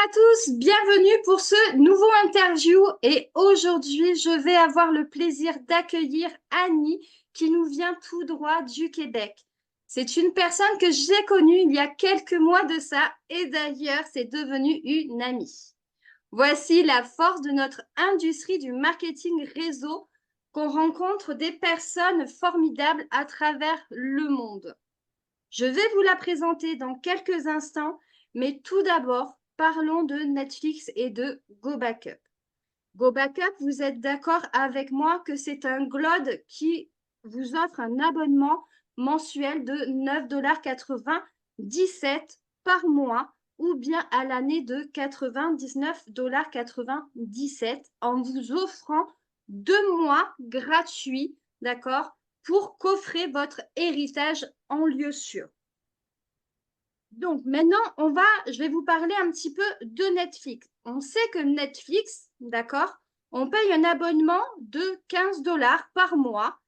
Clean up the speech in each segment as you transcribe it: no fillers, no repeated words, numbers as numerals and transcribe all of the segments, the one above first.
à tous, bienvenue pour ce nouveau interview et aujourd'hui je vais avoir le plaisir d'accueillir Annie qui nous vient tout droit du Québec. C'est une personne que j'ai connue il y a quelques mois de ça et d'ailleurs c'est devenu une amie. Voici la force de notre industrie du marketing réseau qu'on rencontre des personnes formidables à travers le monde. Je vais vous la présenter dans quelques instants, mais tout d'abord, parlons de Netflix et de Go Backup. Go Backup, vous êtes d'accord avec moi que c'est un GLOD qui vous offre un abonnement mensuel de 9,97 $ par mois ou bien à l'année de 99,97 $ en vous offrant 2 mois gratuits, d'accord, pour coffrer votre héritage en lieu sûr. Donc maintenant, je vais vous parler un petit peu de Netflix. On sait que Netflix, d'accord, on paye un abonnement de 15 $ par mois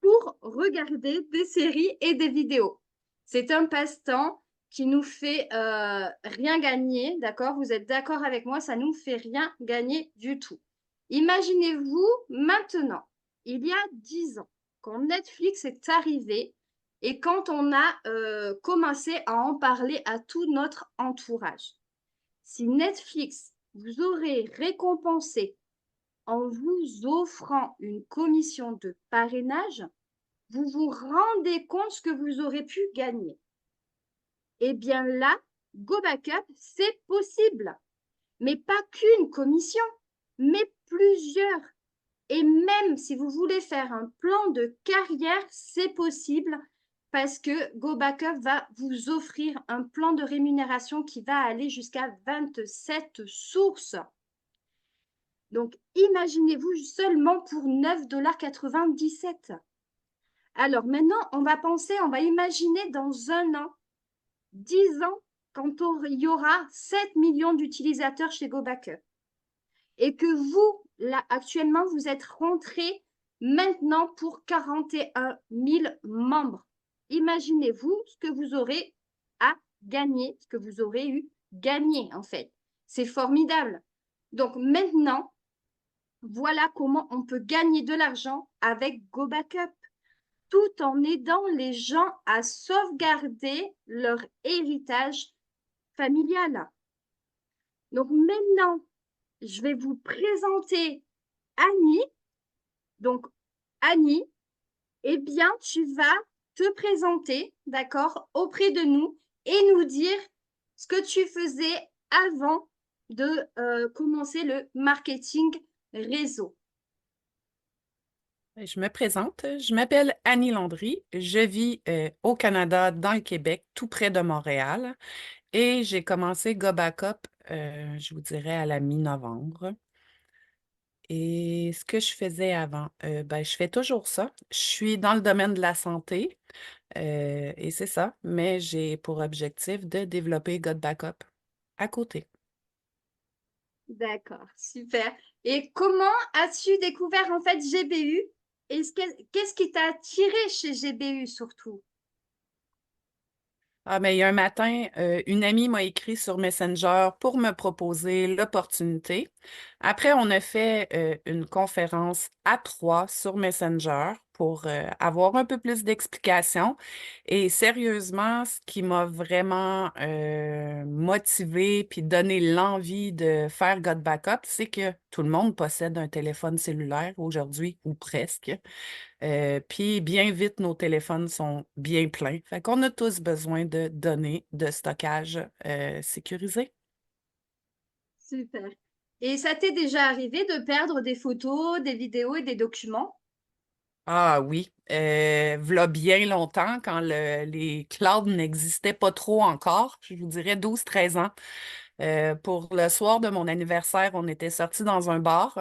pour regarder des séries et des vidéos. C'est un passe-temps qui nous fait rien gagner, d'accord? Vous êtes d'accord avec moi, ça nous fait rien gagner du tout. Imaginez-vous maintenant, il y a 10 ans, quand Netflix est arrivé et quand on a commencé à en parler à tout notre entourage. Si Netflix vous aurait récompensé en vous offrant une commission de parrainage, vous vous rendez compte ce que vous aurez pu gagner. Eh bien là, Go Backup, c'est possible. Mais pas qu'une commission, mais plusieurs. Et même si vous voulez faire un plan de carrière, c'est possible parce que Go Backup va vous offrir un plan de rémunération qui va aller jusqu'à 27 sources. Donc, imaginez-vous seulement pour 9,97 $. Alors maintenant, on va imaginer dans un an, 10 ans, quand il y aura 7 millions d'utilisateurs chez Go Backup et que vous, là, actuellement, vous êtes rentré maintenant pour 41 000 membres. Imaginez-vous ce que vous aurez à gagner, ce que vous aurez eu gagné, en fait. C'est formidable. Donc maintenant, voilà comment on peut gagner de l'argent avec Go Backup, tout en aidant les gens à sauvegarder leur héritage familial. Donc maintenant, je vais vous présenter Annie. Donc, Annie, eh bien, tu vas te présenter, d'accord, auprès de nous et nous dire ce que tu faisais avant de commencer le marketing réseau. Je me présente, je m'appelle Annie Landry, je vis au Canada, dans le Québec, tout près de Montréal, et j'ai commencé Go Backup, je vous dirais, à la mi-novembre. Et ce que je faisais avant, ben, je fais toujours ça. Je suis dans le domaine de la santé, et c'est ça, mais j'ai pour objectif de développer Go Backup à côté. D'accord, super. Et comment as-tu découvert en fait GBU? Et qu'est-ce qui t'a attiré chez GBU surtout? Ah, mais il y a un matin, une amie m'a écrit sur Messenger pour me proposer l'opportunité. Après, on a fait une conférence à trois sur Messenger pour avoir un peu plus d'explications. Et sérieusement, ce qui m'a vraiment motivée puis donné l'envie de faire God Backup, c'est que tout le monde possède un téléphone cellulaire aujourd'hui, ou presque. Puis bien vite, nos téléphones sont bien pleins. Fait qu'on a tous besoin de données de stockage sécurisées. Super. Et ça t'est déjà arrivé de perdre des photos, des vidéos et des documents? Ah oui, v'là bien longtemps, quand les clouds n'existaient pas trop encore, je vous dirais 12 13 ans. Pour le soir de mon anniversaire, on était sortis dans un bar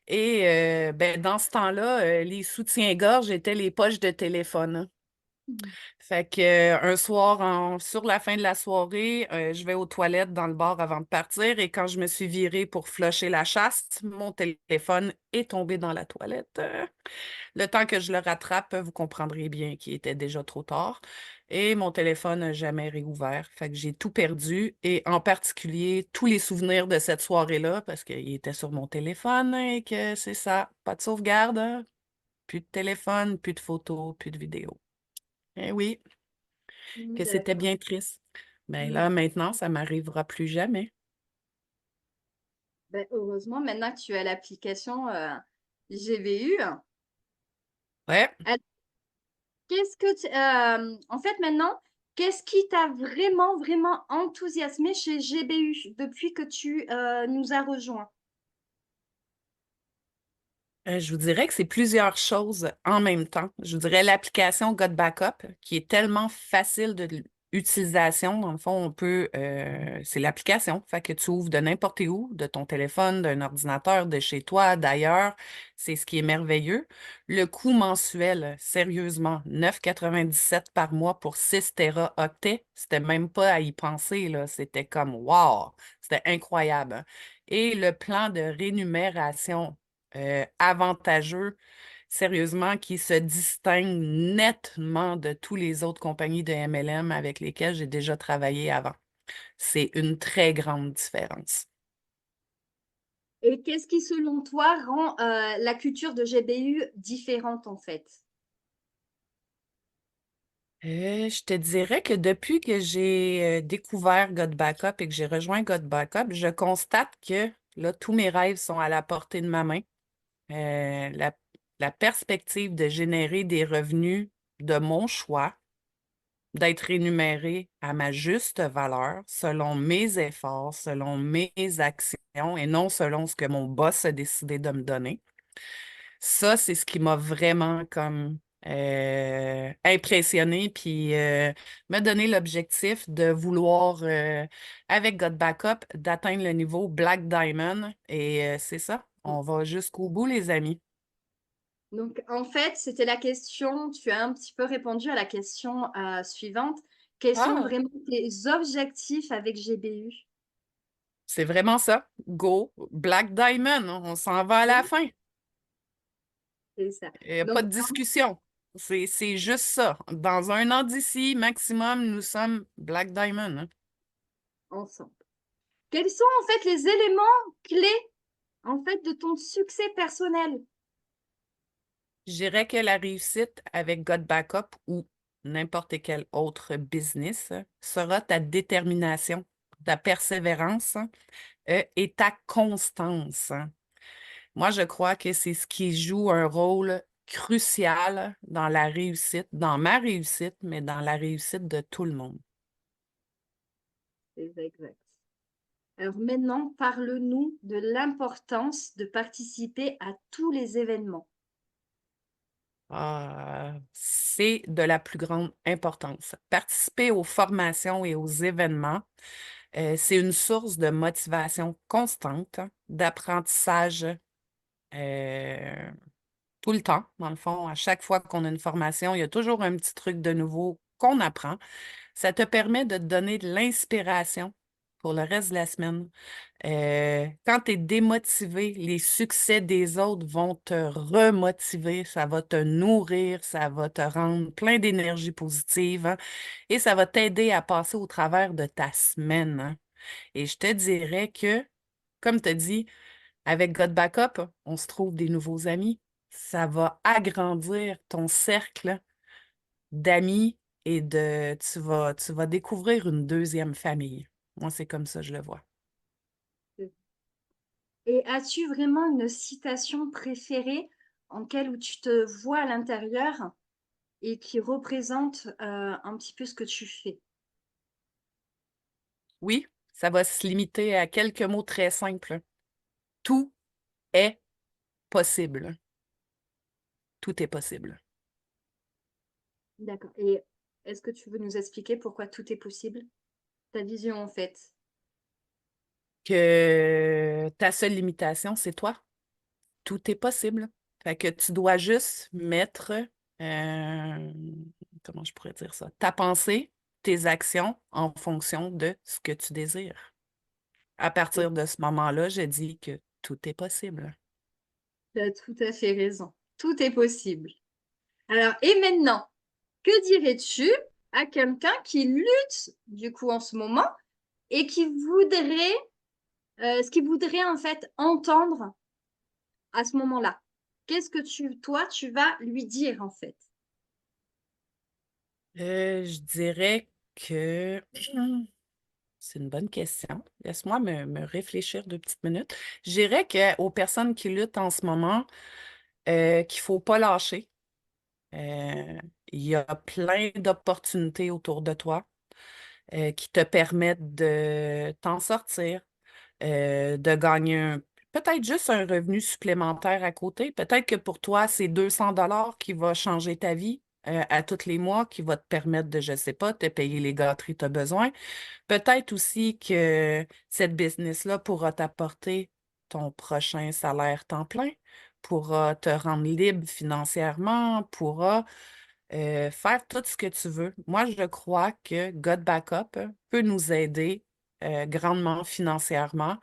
et ben, dans ce temps-là, les soutiens-gorge étaient les poches de téléphone. Mhm. Fait que un soir, sur la fin de la soirée, je vais aux toilettes dans le bar avant de partir et quand je me suis virée pour flusher la chasse, mon téléphone est tombé dans la toilette. Le temps que je le rattrape, vous comprendrez bien qu'il était déjà trop tard. Et mon téléphone n'a jamais réouvert. Fait que j'ai tout perdu et en particulier tous les souvenirs de cette soirée-là parce qu'il était sur mon téléphone et que c'est ça, pas de sauvegarde, hein. Plus de téléphone, plus de photos, plus de vidéos. Eh oui, que c'était D'accord. bien triste. Mais Mm. là, maintenant, ça m'arrivera plus jamais. Ben, heureusement, maintenant que tu as l'application GBU, Ouais. en fait, maintenant, qu'est-ce qui t'a vraiment, vraiment enthousiasmé chez GBU depuis que tu nous as rejoints? Je vous dirais que c'est plusieurs choses en même temps. Je vous dirais l'application God Backup, qui est tellement facile d'utilisation. Dans le fond, c'est l'application. Fait que tu ouvres de n'importe où, de ton téléphone, d'un ordinateur, de chez toi, d'ailleurs. C'est ce qui est merveilleux. Le coût mensuel, sérieusement, 9,97 par mois pour 6 téraoctets. C'était même pas à y penser, là. C'était comme wow! C'était incroyable, hein. Et le plan de rémunération avantageux, sérieusement, qui se distingue nettement de tous les autres compagnies de MLM avec lesquelles j'ai déjà travaillé avant. C'est une très grande différence. Et qu'est-ce qui, selon toi, rend la culture de GBU différente, en fait? Je te dirais que depuis que j'ai découvert God Backup et que j'ai rejoint God Backup, je constate que là, tous mes rêves sont à la portée de ma main. La perspective de générer des revenus de mon choix, d'être rémunéré à ma juste valeur, selon mes efforts, selon mes actions et non selon ce que mon boss a décidé de me donner. Ça, c'est ce qui m'a vraiment comme impressionné, puis me donné l'objectif de vouloir, avec God Backup, d'atteindre le niveau Black Diamond. Et c'est ça, on va jusqu'au bout, les amis. Donc, en fait, c'était la question, tu as un petit peu répondu à la question suivante. Quels sont Ah, vraiment tes objectifs avec GBU? c'est vraiment ça. Go, Black Diamond, on s'en va à la Oui, fin. c'est ça. Il n'y a pas Donc, de discussion. C'est juste ça. Dans un an d'ici, maximum, nous sommes Black Diamond, hein. ensemble. Quels sont en fait les éléments clés en fait de ton succès personnel? Je dirais que la réussite avec God Backup ou n'importe quel autre business sera ta détermination, ta persévérance, et ta constance, hein. Moi, je crois que c'est ce qui joue un rôle crucial dans la réussite, dans ma réussite, mais dans la réussite de tout le monde. C'est exact. Alors maintenant, parle-nous de l'importance de participer à tous les événements. C'est de la plus grande importance. Participer aux formations et aux événements, c'est une source de motivation constante, d'apprentissage euh, tout le temps. Dans le fond, à chaque fois qu'on a une formation, il y a toujours un petit truc de nouveau qu'on apprend. Ça te permet de te donner de l'inspiration pour le reste de la semaine. Quand tu es démotivé, les succès des autres vont te remotiver, ça va te nourrir, ça va te rendre plein d'énergie positive, hein, et ça va t'aider à passer au travers de ta semaine, hein. Et je te dirais que, comme tu as dit, avec God Backup, on se trouve des nouveaux amis. Ça va agrandir ton cercle d'amis et tu vas découvrir une deuxième famille. Moi, c'est comme ça, je le vois. Et as-tu vraiment une citation préférée en quelle où tu te vois à l'intérieur et qui représente un petit peu ce que tu fais? Oui, ça va se limiter à quelques mots très simples. Tout est possible. Tout est possible. D'accord. Et est-ce que tu veux nous expliquer pourquoi tout est possible? Ta vision en fait. Que ta seule limitation, c'est toi. Tout est possible. Fait que tu dois juste mettre euh, comment je pourrais dire ça? Ta pensée, tes actions en fonction de ce que tu désires. À partir de ce moment-là, je dis que tout est possible. Tu as tout à fait raison. Tout est possible. Alors, et maintenant, que dirais-tu à quelqu'un qui lutte, du coup, en ce moment et qui voudrait, ce qu'il voudrait en fait entendre à ce moment-là? Qu'est-ce que toi, tu vas lui dire en fait? Je dirais que c'est une bonne question. Laisse-moi me réfléchir 2 petites minutes. Je dirais qu'aux personnes qui luttent en ce moment, qu'il ne faut pas lâcher. Euh, il y a plein d'opportunités autour de toi qui te permettent de t'en sortir, de gagner peut-être juste un revenu supplémentaire à côté. Peut-être que pour toi, c'est 200 $ qui va changer ta vie à tous les mois, qui va te permettre de, je ne sais pas, te payer les gâteries que tu as besoin. Peut-être aussi que cette business-là pourra t'apporter ton prochain salaire temps plein, pourra te rendre libre financièrement, pourra faire tout ce que tu veux. Moi, je crois que God Backup peut nous aider grandement financièrement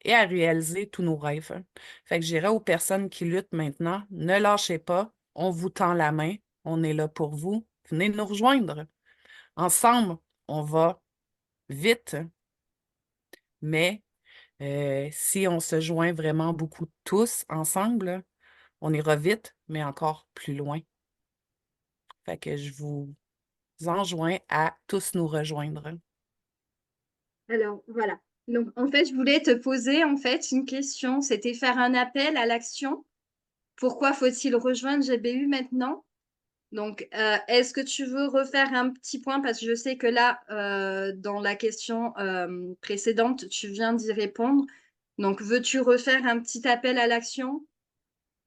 et à réaliser tous nos rêves. Fait que je dirais aux personnes qui luttent maintenant, ne lâchez pas, on vous tend la main, on est là pour vous. Venez nous rejoindre. Ensemble, on va vite, mais si on se joint vraiment beaucoup tous ensemble, on ira vite, mais encore plus loin. Fait que je vous enjoins à tous nous rejoindre. Alors, voilà. Donc, en fait, je voulais te poser en fait une question. C'était faire un appel à l'action. Pourquoi faut-il rejoindre GBU maintenant? Donc, est-ce que tu veux refaire un petit point? Parce que je sais que là, dans la question précédente, tu viens d'y répondre. Donc, veux-tu refaire un petit appel à l'action?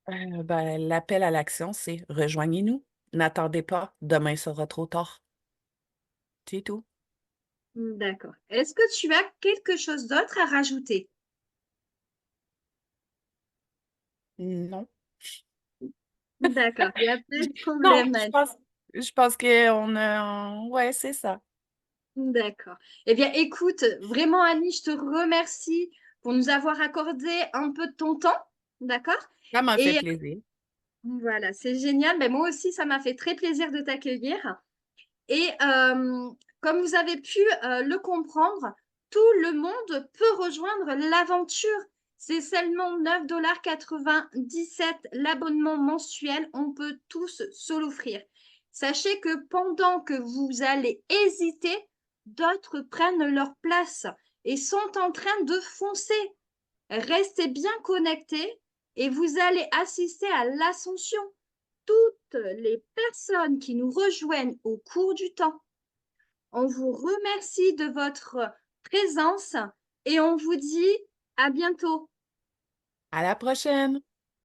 Ben, l'appel à l'action, c'est rejoignez-nous. N'attendez pas, demain sera trop tard. C'est tout. D'accord. Est-ce que tu as quelque chose d'autre à rajouter? Non. D'accord, il n'y a pas de Non, problème. je pense qu'on a. Ouais, c'est ça. D'accord. Eh bien, écoute, vraiment, Annie, je te remercie pour nous avoir accordé un peu de ton temps. D'accord? Ça m'a fait Et plaisir. voilà, c'est génial. Ben, moi aussi, ça m'a fait très plaisir de t'accueillir. Et comme vous avez pu le comprendre, tout le monde peut rejoindre l'aventure. C'est seulement 9,97 $ l'abonnement mensuel. On peut tous se l'offrir. Sachez que pendant que vous allez hésiter, d'autres prennent leur place et sont en train de foncer. Restez bien connectés et vous allez assister à l'ascension. Toutes les personnes qui nous rejoignent au cours du temps, on vous remercie de votre présence et on vous dit à bientôt. À la prochaine!